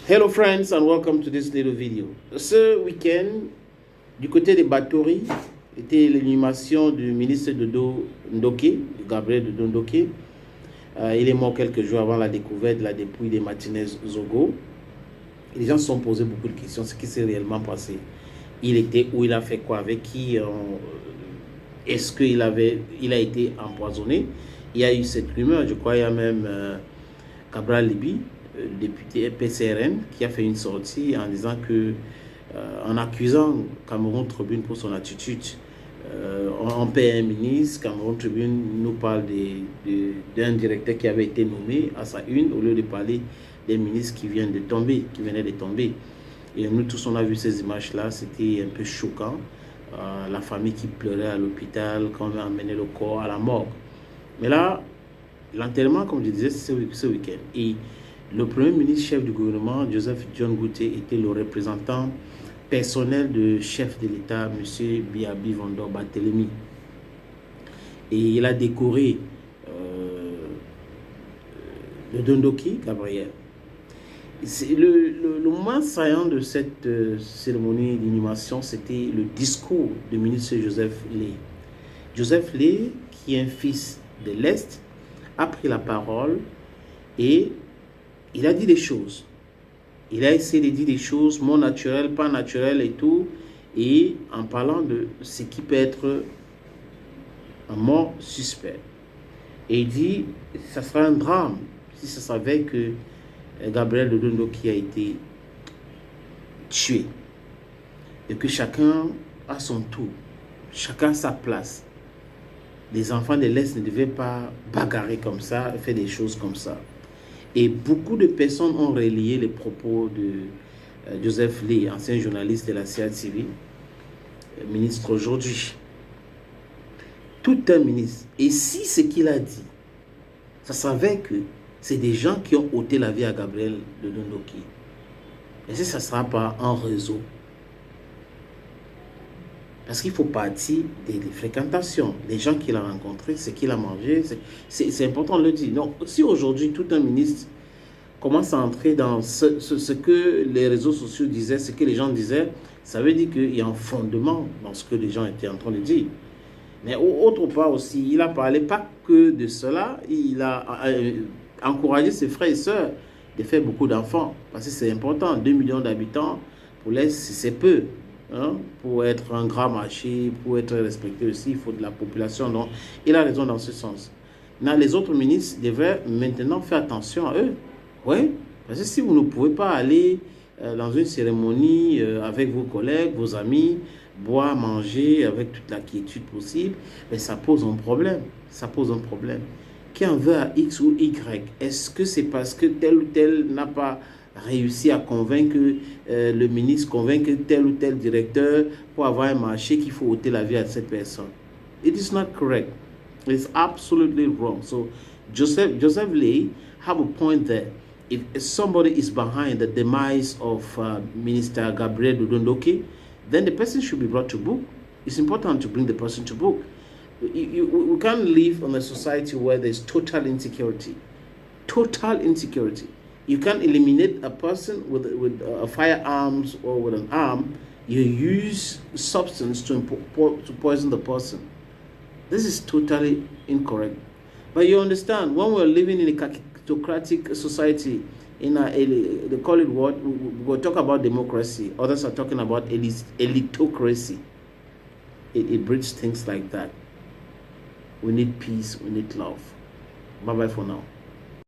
Hello friends and welcome to this little video. Ce week-end, du côté de Batory, était l'inhumation du ministre Dodo Ndoké, Gabriel Dodo Ndoké. Il est mort quelques jours avant la découverte de la dépouille de Martinez Zogo. Les gens se sont posé beaucoup de questions. Ce qui s'est réellement passé. Il était où, il a fait quoi, avec qui, est-ce qu'il a été empoisonné? Il y a eu cette rumeur, je crois, il y a même Cabral Libi, député PCRN, qui a fait une sortie en disant que, en accusant Cameroun Tribune pour son attitude, on paie un ministre. Cameroun Tribune nous parle d'un directeur qui avait été nommé à sa une, au lieu de parler des ministres qui venaient de tomber. Et nous tous, on a vu ces images-là, c'était un peu choquant. La famille qui pleurait à l'hôpital quand on a emmené le corps à la morgue. Mais là, l'enterrement, comme je disais, c'est ce week-end. Et le premier ministre chef du gouvernement, Joseph John Gouté, était le représentant personnel du chef de l'État, M. Biabi Vandor Barthélemy. Et il a décoré le Dondoki, Gabriel. Le moment saillant de cette cérémonie d'inhumation, c'était le discours du ministre Joseph Lé. Joseph Lé, qui est un fils de l'Est, a pris la parole et il a dit des choses. Il a essayé de dire des choses, mots naturels, pas naturels et tout, et en parlant de ce qui peut être un mort suspect. Et il dit, ça sera un drame si ça savait que Gabriel Dodo Ndoké a été tué. Et que chacun a son tour, chacun a sa place. Les enfants de l'Est ne devaient pas bagarrer comme ça, faire des choses comme ça. Et beaucoup de personnes ont relié les propos de Joseph Lé, ancien journaliste de la CATV, ministre aujourd'hui. Tout un ministre. Et si ce qu'il a dit, ça savait que c'est des gens qui ont ôté la vie à Gabriel Dodo Ndoké. Et si ça ne sera pas un réseau? Parce qu'il faut partir des fréquentations, les gens qu'il a rencontrés, ce qu'il a mangé, c'est important de le dire. Donc, si aujourd'hui tout un ministre commence à entrer dans ce que les réseaux sociaux disaient, ce que les gens disaient, ça veut dire qu'il y a un fondement dans ce que les gens étaient en train de dire. Mais autre part aussi, il a parlé pas que de cela, il a encouragé ses frères et sœurs de faire beaucoup d'enfants, parce que c'est important. 2 millions d'habitants, pour l'Est, c'est peu. Hein, pour être un grand marché, pour être respecté aussi, il faut de la population. Donc, il a raison dans ce sens. Mais les autres ministres devraient maintenant faire attention à eux. Oui, parce que si vous ne pouvez pas aller dans une cérémonie avec vos collègues, vos amis, boire, manger avec toute la quiétude possible, mais ça pose un problème. Ça pose un problème. Qui en veut à X ou Y? Est-ce que c'est parce que tel ou tel n'a pas réussi à convaincre le ministre, convaincre tel ou tel directeur pour avoir un marché qu'il faut ôter la vie à cette personne? It is not correct. It's absolutely wrong. So Joseph Lé have a point there. If somebody is behind the demise of Minister Gabriel Dodo Ndoké, then the person should be brought to book. It's important to bring the person to book. We can't live in a society where there's total insecurity. Total insecurity. You can't eliminate a person with firearms or with an arm. You use substance to poison the person. This is totally incorrect. But you understand, when we're living in a kleptocratic society, they call it what? We'll talk about democracy. Others are talking about elitocracy. It breeds things like that. We need peace. We need love. Bye-bye for now.